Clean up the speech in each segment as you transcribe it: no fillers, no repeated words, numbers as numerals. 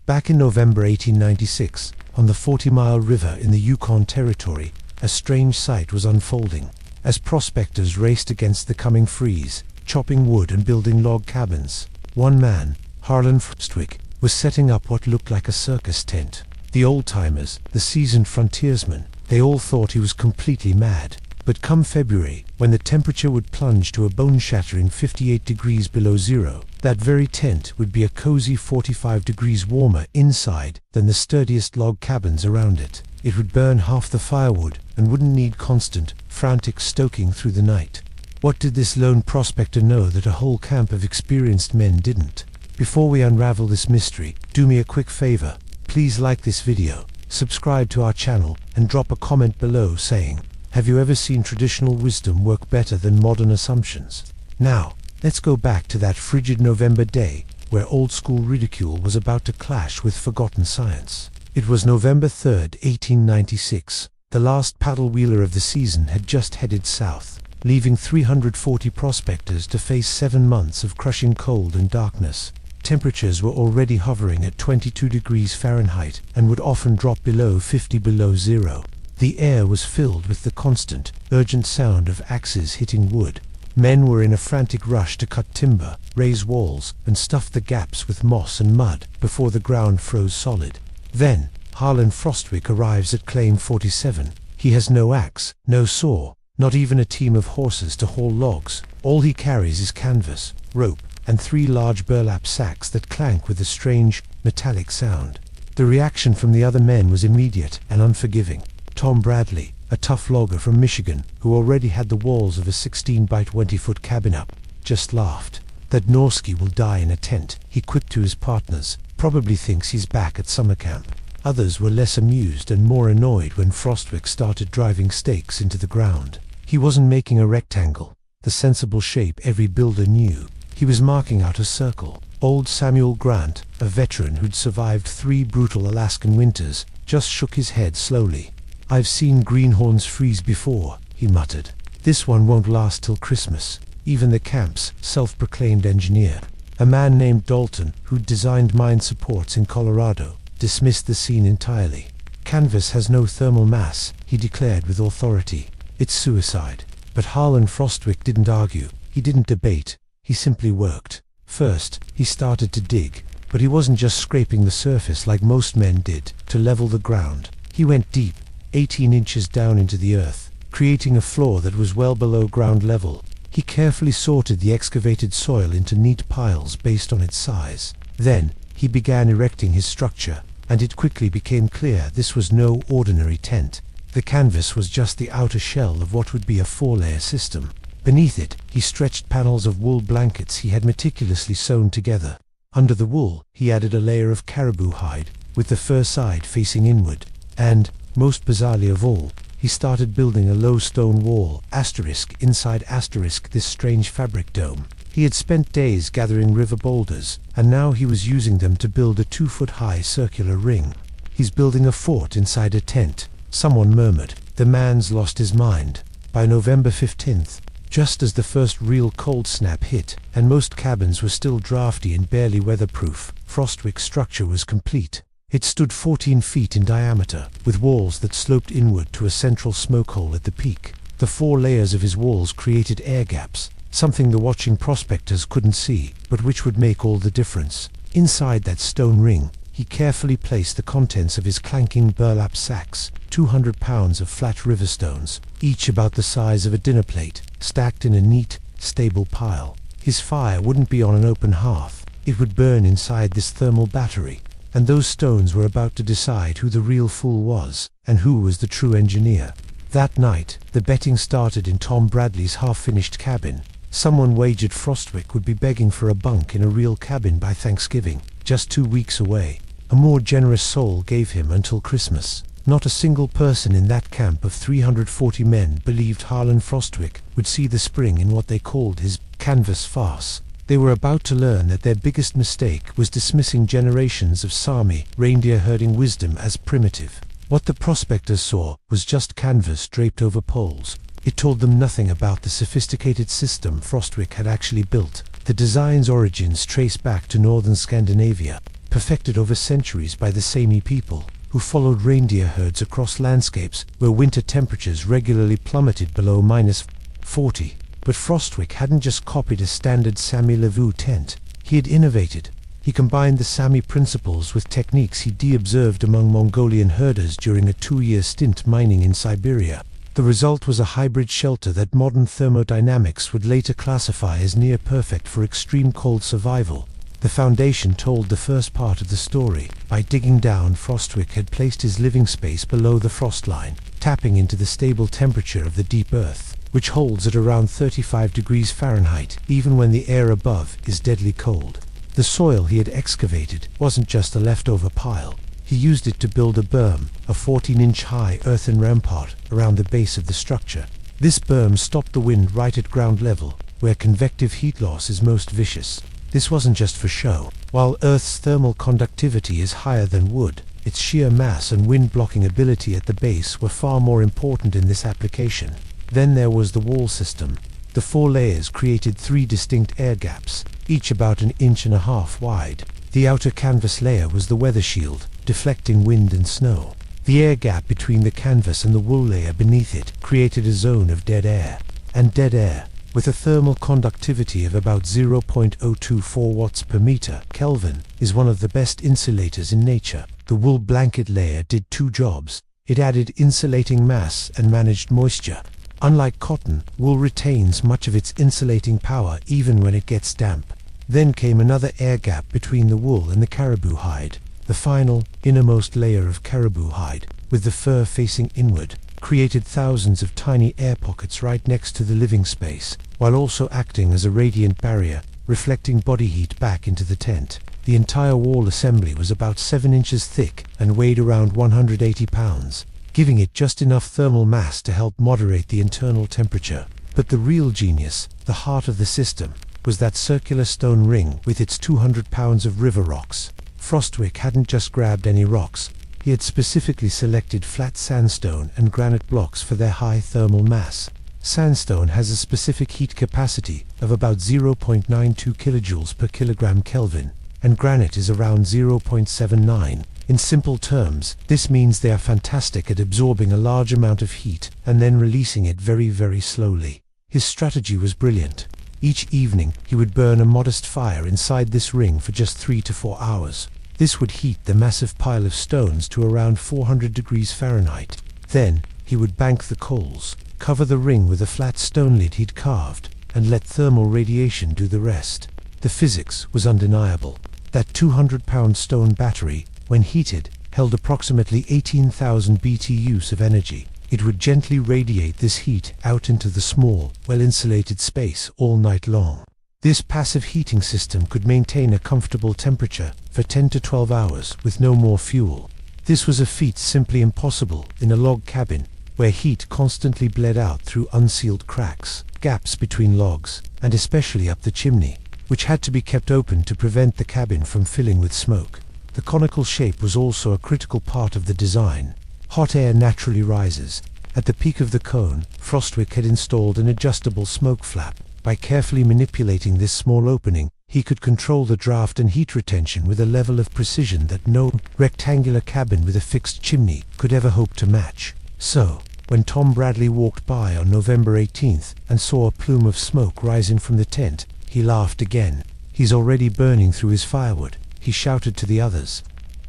Back in November 1896, on the 40-mile river in the Yukon Territory, a strange sight was unfolding. As prospectors raced against the coming freeze, chopping wood and building log cabins, one man, Harlan Frostwick, was setting up what looked like a circus tent. The old-timers, the seasoned frontiersmen, they all thought he was completely mad. But come February, when the temperature would plunge to a bone-shattering 58 degrees below zero, that very tent would be a cozy 45 degrees warmer inside than the sturdiest log cabins around it. It would burn half the firewood and wouldn't need constant, frantic stoking through the night. What did this lone prospector know that a whole camp of experienced men didn't? Before we unravel this mystery, do me a quick favor. Please like this video, subscribe to our channel, and drop a comment below saying, have you ever seen traditional wisdom work better than modern assumptions? Now, let's go back to that frigid November day where old-school ridicule was about to clash with forgotten science. It was November 3rd, 1896. The last paddle-wheeler of the season had just headed south, leaving 340 prospectors to face 7 months of crushing cold and darkness. Temperatures were already hovering at 22 degrees Fahrenheit and would often drop below 50 below zero. The air was filled with the constant, urgent sound of axes hitting wood. Men were in a frantic rush to cut timber, raise walls, and stuff the gaps with moss and mud before the ground froze solid. Then, Harlan Frostwick arrives at Claim 47. He has no axe, no saw, not even a team of horses to haul logs. All he carries is canvas, rope, and 3 large burlap sacks that clank with a strange, metallic sound. The reaction from the other men was immediate and unforgiving. Tom Bradley, a tough logger from Michigan, who already had the walls of a 16 by 20-foot cabin up, just laughed. That Norski will die in a tent, he quipped to his partners, probably thinks he's back at summer camp. Others were less amused and more annoyed when Frostwick started driving stakes into the ground. He wasn't making a rectangle, the sensible shape every builder knew. He was marking out a circle. Old Samuel Grant, a veteran who'd survived 3 brutal Alaskan winters, just shook his head slowly. I've seen greenhorns freeze before, he muttered. This one won't last till Christmas. Even the camp's self-proclaimed engineer, a man named Dalton, who'd designed mine supports in Colorado, dismissed the scene entirely. Canvas has no thermal mass, he declared with authority. It's suicide. But Harlan Frostwick didn't argue. He didn't debate. He simply worked. First, he started to dig, but he wasn't just scraping the surface like most men did to level the ground. He went deep, 18 inches down into the earth, creating a floor that was well below ground level. He carefully sorted the excavated soil into neat piles based on its size. Then, he began erecting his structure, and it quickly became clear this was no ordinary tent. The canvas was just the outer shell of what would be a 4-layer system. Beneath it, he stretched panels of wool blankets he had meticulously sewn together. Under the wool, he added a layer of caribou hide, with the fur side facing inward. And, most bizarrely of all, he started building a low stone wall, inside this strange fabric dome. He had spent days gathering river boulders, and now he was using them to build a 2-foot-high circular ring. He's building a fort inside a tent, someone murmured. The man's lost his mind. By November 15th, just as the first real cold snap hit, and most cabins were still drafty and barely weatherproof, Frostwick's structure was complete. It stood 14 feet in diameter, with walls that sloped inward to a central smoke hole at the peak. The 4 layers of his walls created air gaps, something the watching prospectors couldn't see, but which would make all the difference. Inside that stone ring, he carefully placed the contents of his clanking burlap sacks, 200 pounds of flat river stones, each about the size of a dinner plate, stacked in a neat, stable pile. His fire wouldn't be on an open hearth. It would burn inside this thermal battery. And those stones were about to decide who the real fool was, and who was the true engineer. That night, the betting started in Tom Bradley's half-finished cabin. Someone wagered Frostwick would be begging for a bunk in a real cabin by Thanksgiving, just 2 weeks away. A more generous soul gave him until Christmas. Not a single person in that camp of 340 men believed Harlan Frostwick would see the spring in what they called his canvas farce. They were about to learn that their biggest mistake was dismissing generations of Sami, reindeer-herding wisdom as primitive. What the prospectors saw was just canvas draped over poles. It told them nothing about the sophisticated system Frostwick had actually built. The design's origins trace back to northern Scandinavia, perfected over centuries by the Sami people, who followed reindeer herds across landscapes where winter temperatures regularly plummeted below -40. But Frostwick hadn't just copied a standard Sami Levu tent. He had innovated. He combined the Sami principles with techniques he'd observed among Mongolian herders during a 2-year stint mining in Siberia. The result was a hybrid shelter that modern thermodynamics would later classify as near perfect for extreme cold survival. The foundation told the first part of the story. By digging down, Frostwick had placed his living space below the frost line, tapping into the stable temperature of the deep earth, which holds at around 35 degrees Fahrenheit, even when the air above is deadly cold. The soil he had excavated wasn't just a leftover pile. He used it to build a berm, a 14-inch high earthen rampart, around the base of the structure. This berm stopped the wind right at ground level, where convective heat loss is most vicious. This wasn't just for show. While Earth's thermal conductivity is higher than wood, its sheer mass and wind-blocking ability at the base were far more important in this application. Then there was the wall system. The 4 layers created 3 distinct air gaps, each about 1.5 inches wide. The outer canvas layer was the weather shield, deflecting wind and snow. The air gap between the canvas and the wool layer beneath it created a zone of dead air. And dead air, with a thermal conductivity of about 0.024 watts per meter Kelvin, is one of the best insulators in nature. The wool blanket layer did 2 jobs. It added insulating mass and managed moisture. Unlike cotton, wool retains much of its insulating power even when it gets damp. Then came another air gap between the wool and the caribou hide. The final, innermost layer of caribou hide, with the fur facing inward, created thousands of tiny air pockets right next to the living space, while also acting as a radiant barrier, reflecting body heat back into the tent. The entire wall assembly was about 7 inches thick and weighed around 180 pounds. Giving it just enough thermal mass to help moderate the internal temperature. But the real genius, the heart of the system, was that circular stone ring with its 200 pounds of river rocks. Frostwick hadn't just grabbed any rocks. He had specifically selected flat sandstone and granite blocks for their high thermal mass. Sandstone has a specific heat capacity of about 0.92 kilojoules per kilogram Kelvin, and granite is around 0.79. In simple terms, this means they are fantastic at absorbing a large amount of heat and then releasing it very, very slowly. His strategy was brilliant. Each evening, he would burn a modest fire inside this ring for just 3 to 4 hours. This would heat the massive pile of stones to around 400 degrees Fahrenheit. Then, he would bank the coals, cover the ring with a flat stone lid he'd carved, and let thermal radiation do the rest. The physics was undeniable. That 200-pound stone battery, when heated, held approximately 18,000 BTUs of energy. It would gently radiate this heat out into the small, well-insulated space all night long. This passive heating system could maintain a comfortable temperature for 10 to 12 hours with no more fuel. This was a feat simply impossible in a log cabin, where heat constantly bled out through unsealed cracks, gaps between logs, and especially up the chimney, which had to be kept open to prevent the cabin from filling with smoke. The conical shape was also a critical part of the design. Hot air naturally rises. At the peak of the cone, Frostwick had installed an adjustable smoke flap. By carefully manipulating this small opening, he could control the draft and heat retention with a level of precision that no rectangular cabin with a fixed chimney could ever hope to match. So, when Tom Bradley walked by on November 18th and saw a plume of smoke rising from the tent, he laughed again. "He's already burning through his firewood," he shouted to the others.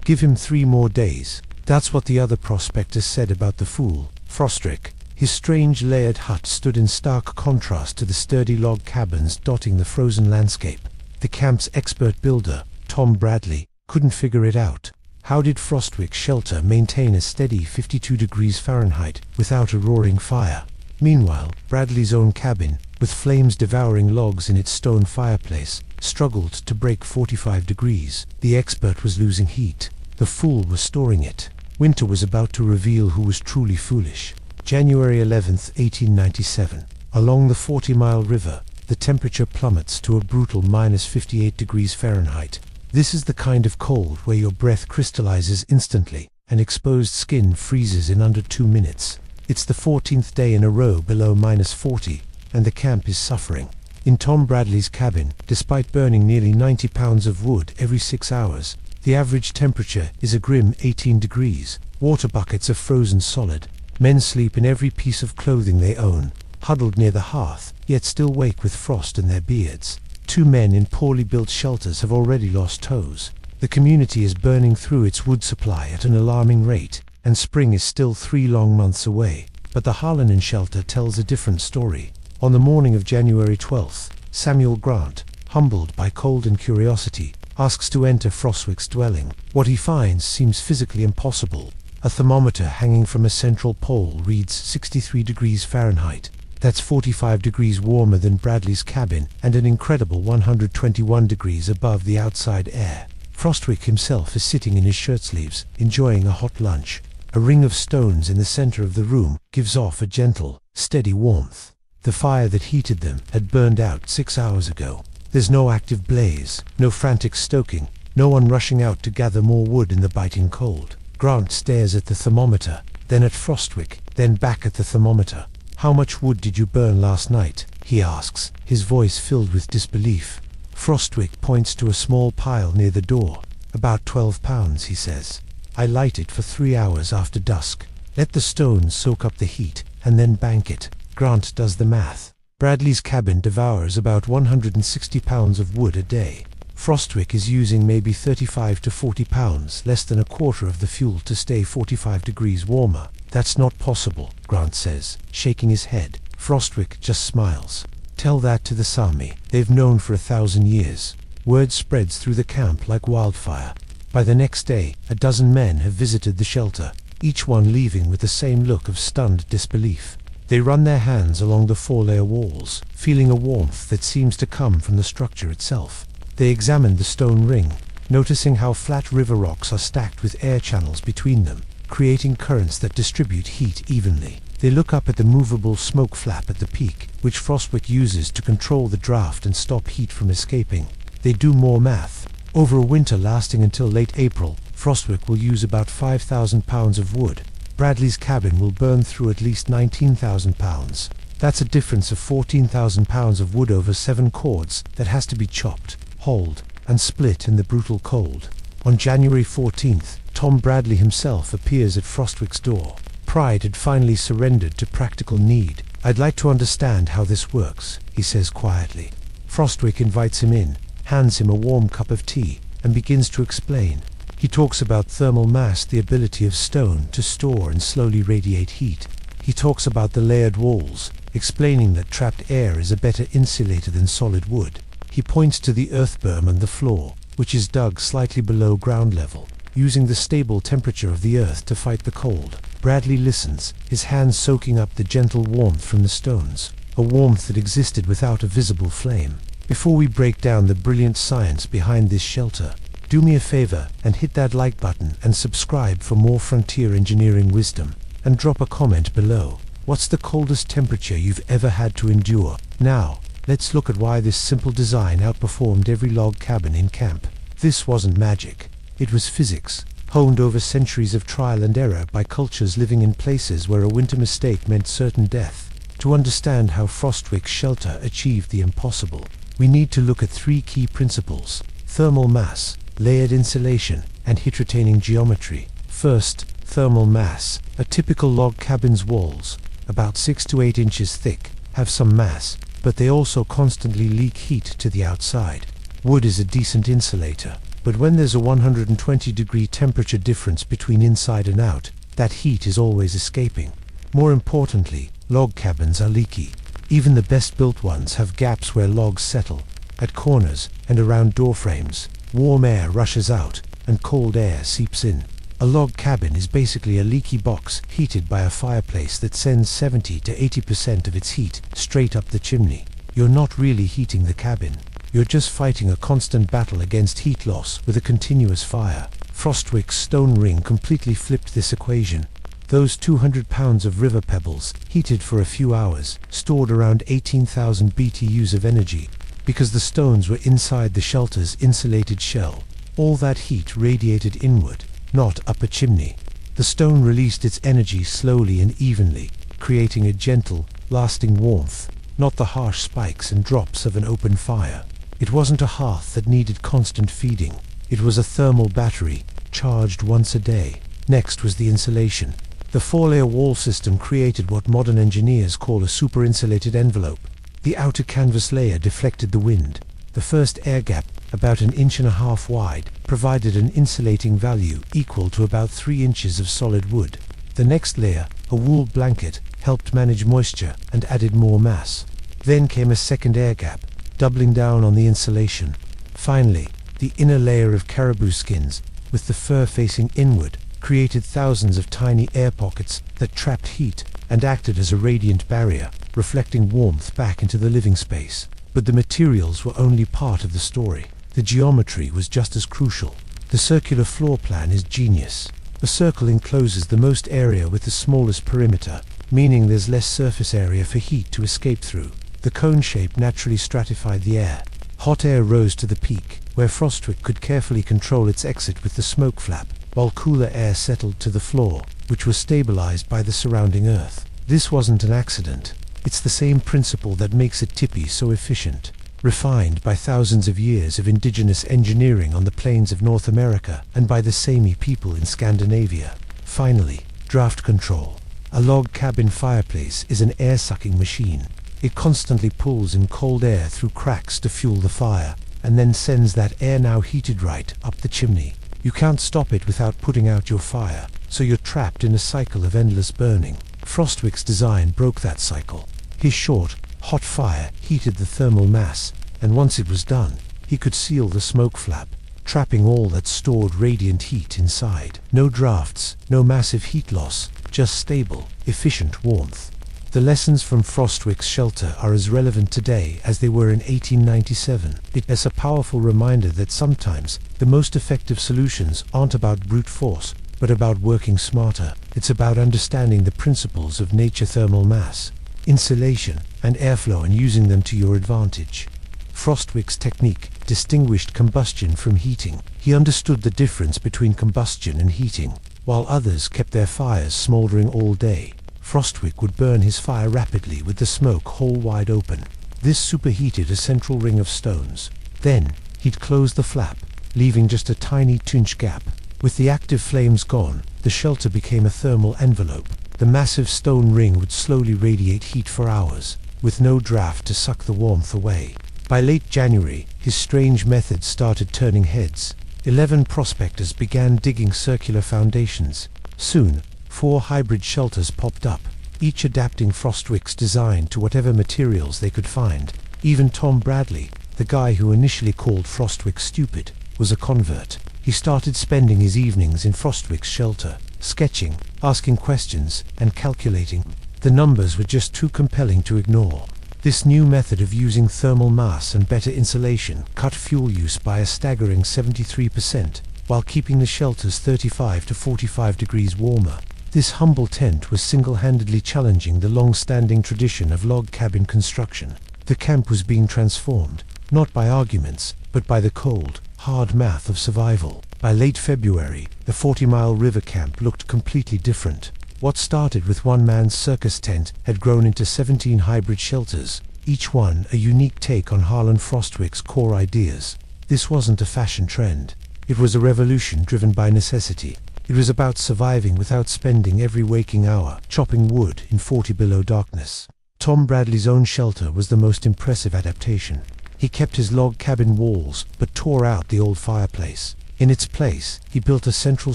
"Give him 3 more days." That's what the other prospectors said about the fool, Frostwick. His strange layered hut stood in stark contrast to the sturdy log cabins dotting the frozen landscape. The camp's expert builder, Tom Bradley, couldn't figure it out. How did Frostwick's shelter maintain a steady 52 degrees Fahrenheit without a roaring fire? Meanwhile, Bradley's own cabin, with flames devouring logs in its stone fireplace, struggled to break 45 degrees. The expert was losing heat. The fool was storing it. Winter was about to reveal who was truly foolish. January 11th, 1897. Along the 40-mile river, the temperature plummets to a brutal -58 degrees Fahrenheit. This is the kind of cold where your breath crystallizes instantly, and exposed skin freezes in under 2 minutes. It's the 14th day in a row below -40, and the camp is suffering. In Tom Bradley's cabin, despite burning nearly 90 pounds of wood every 6 hours, The average temperature is a grim 18 degrees. Water buckets are frozen solid. Men sleep in every piece of clothing they own, huddled near the hearth, yet still wake with frost in their beards. 2 men in poorly built shelters have already lost toes. The community is burning through its wood supply at an alarming rate, and spring is still 3 long months away. But the Harlanen shelter tells a different story. On the morning of January 12th, Samuel Grant, humbled by cold and curiosity, asks to enter Frostwick's dwelling. What he finds seems physically impossible. A thermometer hanging from a central pole reads 63 degrees Fahrenheit. That's 45 degrees warmer than Bradley's cabin and an incredible 121 degrees above the outside air. Frostwick himself is sitting in his shirtsleeves, enjoying a hot lunch. A ring of stones in the center of the room gives off a gentle, steady warmth. The fire that heated them had burned out 6 hours ago. There's no active blaze, no frantic stoking, no one rushing out to gather more wood in the biting cold. Grant stares at the thermometer, then at Frostwick, then back at the thermometer. "How much wood did you burn last night?" he asks, his voice filled with disbelief. Frostwick points to a small pile near the door. "About 12 pounds, he says. "I light it for 3 hours after dusk. Let the stones soak up the heat, and then bank it." Grant does the math. Bradley's cabin devours about 160 pounds of wood a day. Frostwick is using maybe 35 to 40 pounds, less than a quarter of the fuel to stay 45 degrees warmer. "That's not possible," Grant says, shaking his head. Frostwick just smiles. "Tell that to the Sami. They've known for 1,000 years." Word spreads through the camp like wildfire. By the next day, a dozen men have visited the shelter, each one leaving with the same look of stunned disbelief. They run their hands along the 4-layer walls, feeling a warmth that seems to come from the structure itself. They examine the stone ring, noticing how flat river rocks are stacked with air channels between them, creating currents that distribute heat evenly. They look up at the movable smoke flap at the peak, which Frostwick uses to control the draft and stop heat from escaping. They do more math. Over a winter lasting until late April, Frostwick will use about 5,000 pounds of wood. Bradley's cabin will burn through at least 19,000 pounds. That's a difference of 14,000 pounds of wood over 7 cords that has to be chopped, hauled, and split in the brutal cold. On January 14th, Tom Bradley himself appears at Frostwick's door. Pride had finally surrendered to practical need. "I'd like to understand how this works," he says quietly. Frostwick invites him in, hands him a warm cup of tea, and begins to explain. He talks about thermal mass, the ability of stone to store and slowly radiate heat. He talks about the layered walls, explaining that trapped air is a better insulator than solid wood. He points to the earth berm and the floor, which is dug slightly below ground level, using the stable temperature of the earth to fight the cold. Bradley listens, his hands soaking up the gentle warmth from the stones, a warmth that existed without a visible flame. Before we break down the brilliant science behind this shelter, do me a favor and hit that like button and subscribe for more frontier engineering wisdom. And drop a comment below. What's the coldest temperature you've ever had to endure? Now, let's look at why this simple design outperformed every log cabin in camp. This wasn't magic. It was physics, honed over centuries of trial and error by cultures living in places where a winter mistake meant certain death. To understand how Frostwick's shelter achieved the impossible, we need to look at 3 key principles: thermal mass, layered insulation, and heat-retaining geometry. First, thermal mass. A typical log cabin's walls, about 6 to 8 inches thick, have some mass, but they also constantly leak heat to the outside. Wood is a decent insulator, but when there's a 120-degree temperature difference between inside and out, that heat is always escaping. More importantly, log cabins are leaky. Even the best-built ones have gaps where logs settle. At corners and around door frames, warm air rushes out and cold air seeps in. A log cabin is basically a leaky box heated by a fireplace that sends 70 to 80% of its heat straight up the chimney. You're not really heating the cabin. You're just fighting a constant battle against heat loss with a continuous fire. Frostwick's stone ring completely flipped this equation. Those 200 pounds of river pebbles, heated for a few hours, stored around 18,000 BTUs of energy, because the stones were inside the shelter's insulated shell. All that heat radiated inward, not up a chimney. The stone released its energy slowly and evenly, creating a gentle, lasting warmth, not the harsh spikes and drops of an open fire. It wasn't a hearth that needed constant feeding. It was a thermal battery, charged once a day. Next was the insulation. The 4-layer wall system created what modern engineers call a super-insulated envelope. The outer canvas layer deflected the wind. The first air gap, about 1.5 inches wide, provided an insulating value equal to about 3 inches of solid wood. The next layer, a wool blanket, helped manage moisture and added more mass. Then came a second air gap, doubling down on the insulation. Finally, the inner layer of caribou skins, with the fur facing inward, created thousands of tiny air pockets that trapped heat and acted as a radiant barrier, reflecting warmth back into the living space. But the materials were only part of the story. The geometry was just as crucial. The circular floor plan is genius. A circle encloses the most area with the smallest perimeter, meaning there's less surface area for heat to escape through. The cone shape naturally stratified the air. Hot air rose to the peak, where Frostwick could carefully control its exit with the smoke flap, while cooler air settled to the floor, which was stabilized by the surrounding earth. This wasn't an accident. It's the same principle that makes a tipi so efficient, refined by thousands of years of indigenous engineering on the plains of North America and by the Sami people in Scandinavia. Finally, draft control. A log cabin fireplace is an air-sucking machine. It constantly pulls in cold air through cracks to fuel the fire, and then sends that air now heated right up the chimney. You can't stop it without putting out your fire, so you're trapped in a cycle of endless burning. Frostwick's design broke that cycle. His short, hot fire heated the thermal mass, and once it was done, he could seal the smoke flap, trapping all that stored radiant heat inside. No drafts, no massive heat loss, just stable, efficient warmth. The lessons from Frostwick's shelter are as relevant today as they were in 1897. It is a powerful reminder that sometimes the most effective solutions aren't about brute force, but about working smarter. It's about understanding the principles of nature, thermal mass, insulation, and airflow, and using them to your advantage. Frostwick's technique distinguished combustion from heating. He understood the difference between combustion and heating. While others kept their fires smoldering all day, Frostwick would burn his fire rapidly with the smoke hole wide open. This superheated a central ring of stones. Then, he'd close the flap, leaving just a tiny 2-inch gap. With the active flames gone, the shelter became a thermal envelope. The massive stone ring would slowly radiate heat for hours, with no draft to suck the warmth away. By late January, his strange method started turning heads. 11 prospectors began digging circular foundations. Soon, 4 hybrid shelters popped up, each adapting Frostwick's design to whatever materials they could find. Even Tom Bradley, the guy who initially called Frostwick stupid, was a convert. He started spending his evenings in Frostwick's shelter, sketching, asking questions, and calculating. The numbers were just too compelling to ignore. This new method of using thermal mass and better insulation cut fuel use by a staggering 73%, while keeping the shelters 35 to 45 degrees warmer. This humble tent was single-handedly challenging the long-standing tradition of log cabin construction. The camp was being transformed, not by arguments, but by the cold, hard math of survival. By late February, the 40-mile river camp looked completely different. What started with one man's circus tent had grown into 17 hybrid shelters, each one a unique take on Harlan Frostwick's core ideas. This wasn't a fashion trend. It was a revolution driven by necessity. It was about surviving without spending every waking hour chopping wood in 40 below darkness. Tom Bradley's own shelter was the most impressive adaptation. He kept his log cabin walls, but tore out the old fireplace. In its place, he built a central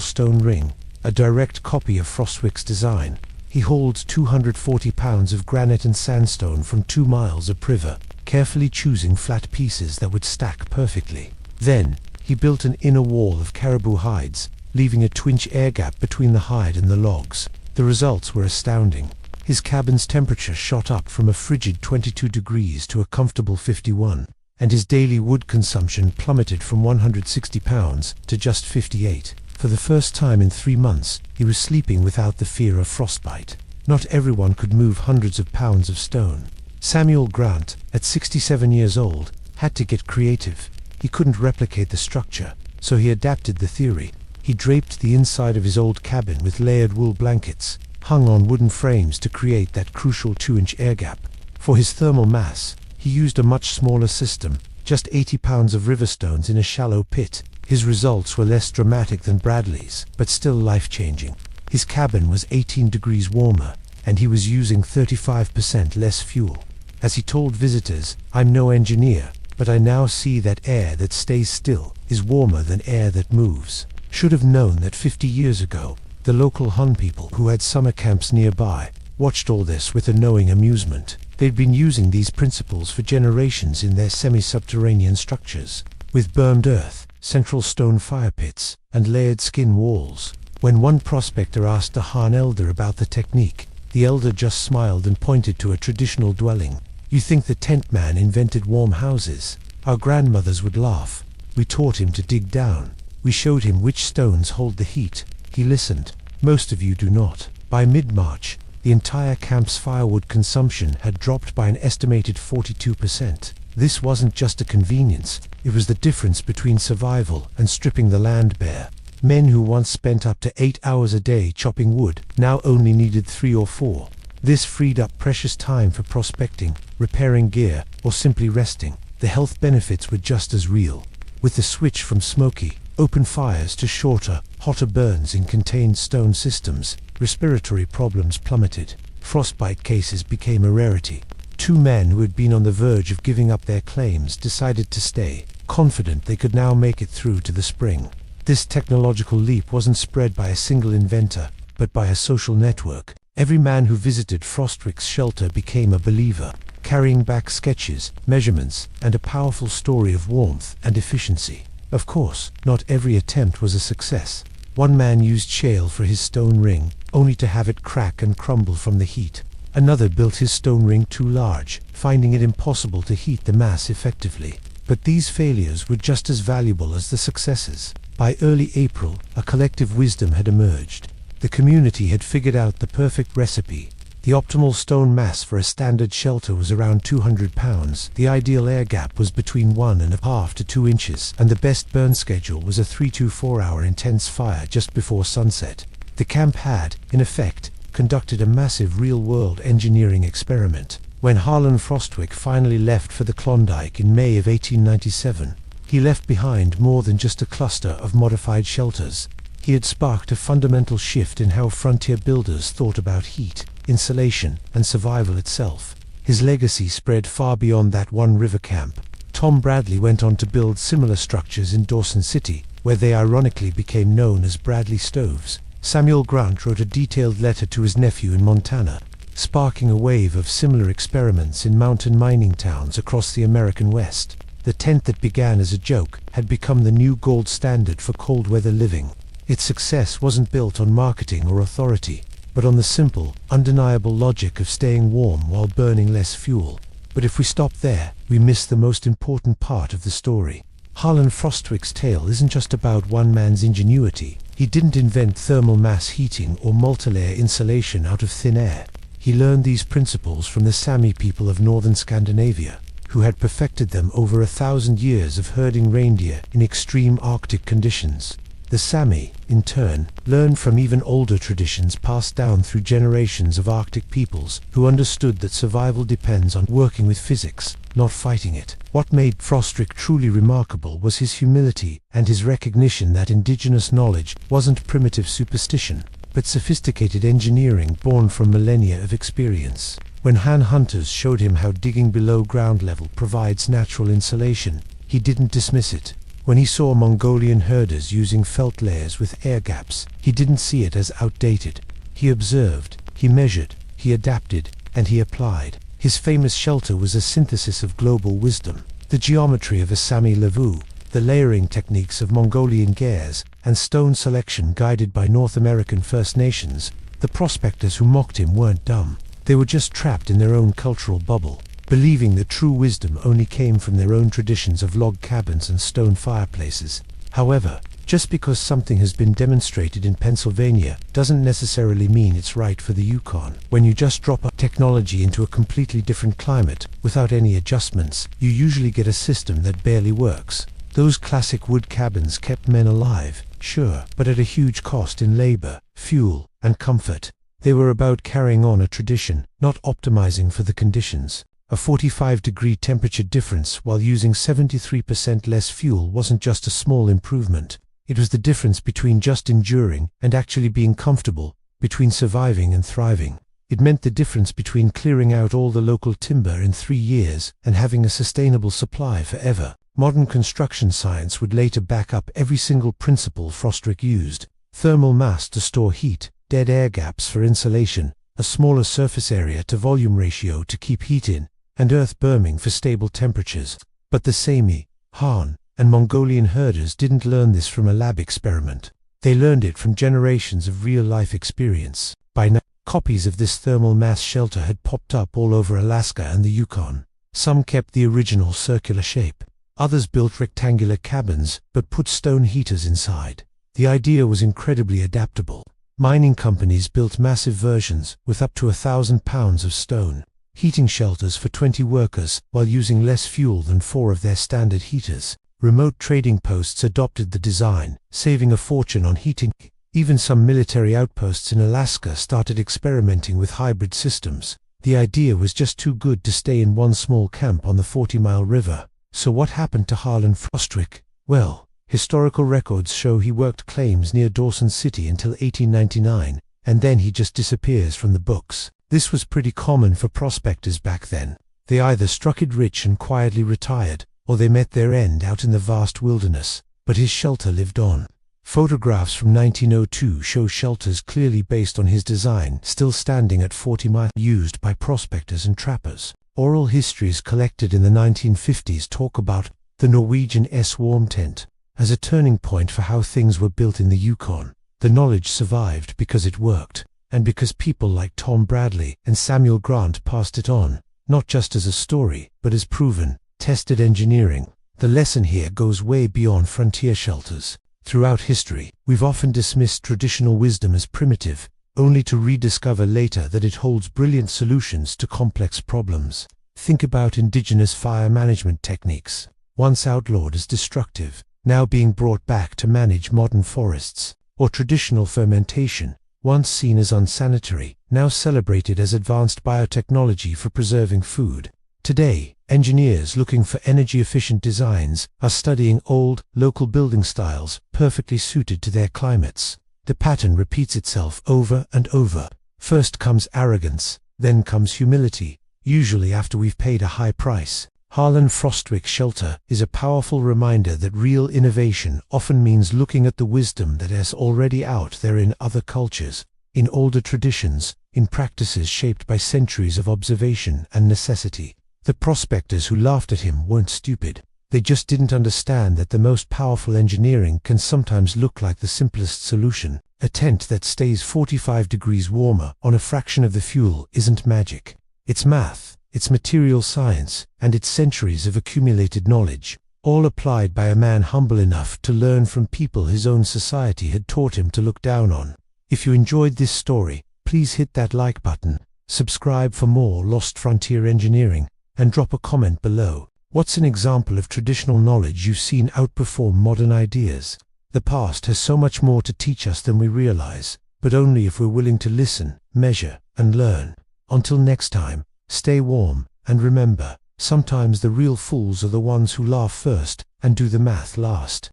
stone ring, a direct copy of Frostwick's design. He hauled 240 pounds of granite and sandstone from 2 miles of river, carefully choosing flat pieces that would stack perfectly. Then, he built an inner wall of caribou hides, leaving a 2-inch air gap between the hide and the logs. The results were astounding. His cabin's temperature shot up from a frigid 22 degrees to a comfortable 51, and his daily wood consumption plummeted from 160 pounds to just 58. For the first time in 3 months, he was sleeping without the fear of frostbite. Not everyone could move hundreds of pounds of stone. Samuel Grant, at 67 years old, had to get creative. He couldn't replicate the structure, so he adapted the theory. He draped the inside of his old cabin with layered wool blankets, hung on wooden frames to create that crucial 2-inch air gap. For his thermal mass, he used a much smaller system, just 80 pounds of river stones in a shallow pit, His results were less dramatic than Bradley's, but still life-changing. His cabin was 18 degrees warmer, and he was using 35% less fuel. As he told visitors, "I'm no engineer, but I now see that air that stays still is warmer than air that moves." Should have known that 50 years ago, the local Hun people who had summer camps nearby watched all this with a knowing amusement. They'd been using these principles for generations in their semi-subterranean structures, with bermed earth, central stone fire pits, and layered skin walls. When one prospector asked a Han elder about the technique, the elder just smiled and pointed to a traditional dwelling. "You think the tent man invented warm houses? Our grandmothers would laugh. We taught him to dig down. We showed him which stones hold the heat. He listened. Most of you do not." By mid-March, the entire camp's firewood consumption had dropped by an estimated 42%. This wasn't just a convenience, it was the difference between survival and stripping the land bare. Men who once spent up to 8 hours a day chopping wood now only needed 3 or 4. This freed up precious time for prospecting, repairing gear, or simply resting. The health benefits were just as real. With the switch from smoky, open fires to shorter, hotter burns in contained stone systems, respiratory problems plummeted. Frostbite cases became a rarity. 2 men who had been on the verge of giving up their claims decided to stay, confident they could now make it through to the spring. This technological leap wasn't spread by a single inventor, but by a social network. Every man who visited Frostwick's shelter became a believer, carrying back sketches, measurements, and a powerful story of warmth and efficiency. Of course, not every attempt was a success. One man used shale for his stone ring, only to have it crack and crumble from the heat. Another built his stone ring too large, finding it impossible to heat the mass effectively. But these failures were just as valuable as the successes. By early April, a collective wisdom had emerged. The community had figured out the perfect recipe. The optimal stone mass for a standard shelter was around 200 pounds. The ideal air gap was between 1.5 to 2 inches, and the best burn schedule was a 3 to 4 hour intense fire just before sunset. The camp had, in effect, conducted a massive real-world engineering experiment. When Harlan Frostwick finally left for the Klondike in May of 1897, he left behind more than just a cluster of modified shelters. He had sparked a fundamental shift in how frontier builders thought about heat, insulation, and survival itself. His legacy spread far beyond that one river camp. Tom Bradley went on to build similar structures in Dawson City, where they ironically became known as Bradley stoves. Samuel Grant wrote a detailed letter to his nephew in Montana, sparking a wave of similar experiments in mountain mining towns across the American West. The tent that began as a joke had become the new gold standard for cold weather living. Its success wasn't built on marketing or authority, but on the simple, undeniable logic of staying warm while burning less fuel. But if we stop there, we miss the most important part of the story. Harlan Frostwick's tale isn't just about one man's ingenuity. He didn't invent thermal mass heating or multilayer insulation out of thin air. He learned these principles from the Sami people of northern Scandinavia, who had perfected them over 1,000 years of herding reindeer in extreme Arctic conditions. The Sami, in turn, learned from even older traditions passed down through generations of Arctic peoples who understood that survival depends on working with physics, not fighting it. What made Frostwick truly remarkable was his humility and his recognition that indigenous knowledge wasn't primitive superstition, but sophisticated engineering born from millennia of experience. When Han hunters showed him how digging below ground level provides natural insulation, he didn't dismiss it. When he saw Mongolian herders using felt layers with air gaps, he didn't see it as outdated. He observed, he measured, he adapted, and he applied. His famous shelter was a synthesis of global wisdom. The geometry of a Sami levu, the layering techniques of Mongolian gears, and stone selection guided by North American First Nations. The prospectors who mocked him weren't dumb. They were just trapped in their own cultural bubble, believing that true wisdom only came from their own traditions of log cabins and stone fireplaces. However, just because something has been demonstrated in Pennsylvania doesn't necessarily mean it's right for the Yukon. When you just drop a technology into a completely different climate without any adjustments, you usually get a system that barely works. Those classic wood cabins kept men alive, sure, but at a huge cost in labor, fuel, and comfort. They were about carrying on a tradition, not optimizing for the conditions. A 45-degree temperature difference while using 73% less fuel wasn't just a small improvement. It was the difference between just enduring and actually being comfortable, between surviving and thriving. It meant the difference between clearing out all the local timber in 3 years and having a sustainable supply forever. Modern construction science would later back up every single principle Frostrick used. Thermal mass to store heat, dead air gaps for insulation, a smaller surface area to volume ratio to keep heat in, and earth berming for stable temperatures. But the Sami, Han, and Mongolian herders didn't learn this from a lab experiment. They learned it from generations of real-life experience. By now, copies of this thermal mass shelter had popped up all over Alaska and the Yukon. Some kept the original circular shape. Others built rectangular cabins, but put stone heaters inside. The idea was incredibly adaptable. Mining companies built massive versions with up to 1,000 pounds of stone. Heating shelters for 20 workers while using less fuel than 4 of their standard heaters. Remote trading posts adopted the design, saving a fortune on heating. Even some military outposts in Alaska started experimenting with hybrid systems. The idea was just too good to stay in one small camp on the 40-mile river. So what happened to Harlan Frostrick? Well, historical records show he worked claims near Dawson City until 1899, and then he just disappears from the books. This was pretty common for prospectors back then. They either struck it rich and quietly retired, or they met their end out in the vast wilderness. But his shelter lived on. Photographs from 1902 show shelters clearly based on his design, still standing at 40 miles, used by prospectors and trappers. Oral histories collected in the 1950s talk about the Norwegian S-Warm tent as a turning point for how things were built in the Yukon. The knowledge survived because it worked, and because people like Tom Bradley and Samuel Grant passed it on, not just as a story, but as proven, tested engineering. The lesson here goes way beyond frontier shelters. Throughout history, we've often dismissed traditional wisdom as primitive, only to rediscover later that it holds brilliant solutions to complex problems. Think about indigenous fire management techniques, once outlawed as destructive, now being brought back to manage modern forests, or traditional fermentation, once seen as unsanitary, now celebrated as advanced biotechnology for preserving food. Today, engineers looking for energy-efficient designs are studying old, local building styles perfectly suited to their climates. The pattern repeats itself over and over. First comes arrogance, then comes humility, usually after we've paid a high price. Harlan Frostrick's shelter is a powerful reminder that real innovation often means looking at the wisdom that is already out there in other cultures, in older traditions, in practices shaped by centuries of observation and necessity. The prospectors who laughed at him weren't stupid. They just didn't understand that the most powerful engineering can sometimes look like the simplest solution. A tent that stays 45 degrees warmer on a fraction of the fuel isn't magic. It's math, it's material science, and it's centuries of accumulated knowledge, all applied by a man humble enough to learn from people his own society had taught him to look down on. If you enjoyed this story, please hit that like button, subscribe for more Lost Frontier Engineering, and drop a comment below. What's an example of traditional knowledge you've seen outperform modern ideas? The past has so much more to teach us than we realize, but only if we're willing to listen, measure, and learn. Until next time, stay warm, and remember, sometimes the real fools are the ones who laugh first and do the math last.